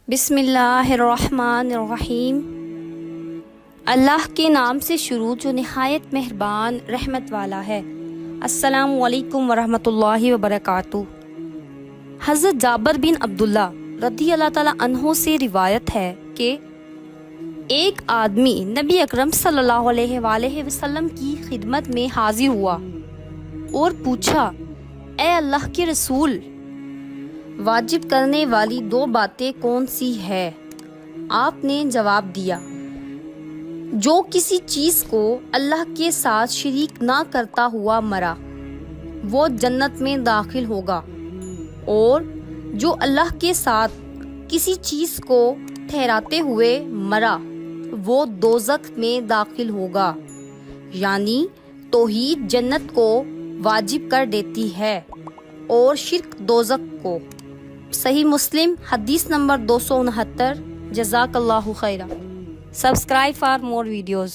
بسم اللہ الرحمن الرحیم۔ اللہ کے نام سے شروع جو نہایت مہربان رحمت والا ہے۔ السلام علیکم ورحمۃ اللہ وبرکاتہ۔ حضرت جابر بن عبداللہ رضی اللہ تعالیٰ عنہ سے روایت ہے کہ ایک آدمی نبی اکرم صلی اللہ علیہ وآلہ وسلم کی خدمت میں حاضر ہوا اور پوچھا، اے اللہ کے رسول، واجب کرنے والی دو باتیں کون سی ہے؟ آپ نے جواب دیا، جو کسی چیز کو اللہ کے ساتھ شریک نہ کرتا ہوا مرا وہ جنت میں داخل ہوگا، اور جو اللہ کے ساتھ کسی چیز کو ٹھہراتے ہوئے مرا وہ دوزخ میں داخل ہوگا۔ یعنی توحید جنت کو واجب کر دیتی ہے اور شرک دوزخ کو۔ صحیح مسلم حدیث نمبر 269۔ جزاک اللہ خیرہ۔ Subscribe for more videos.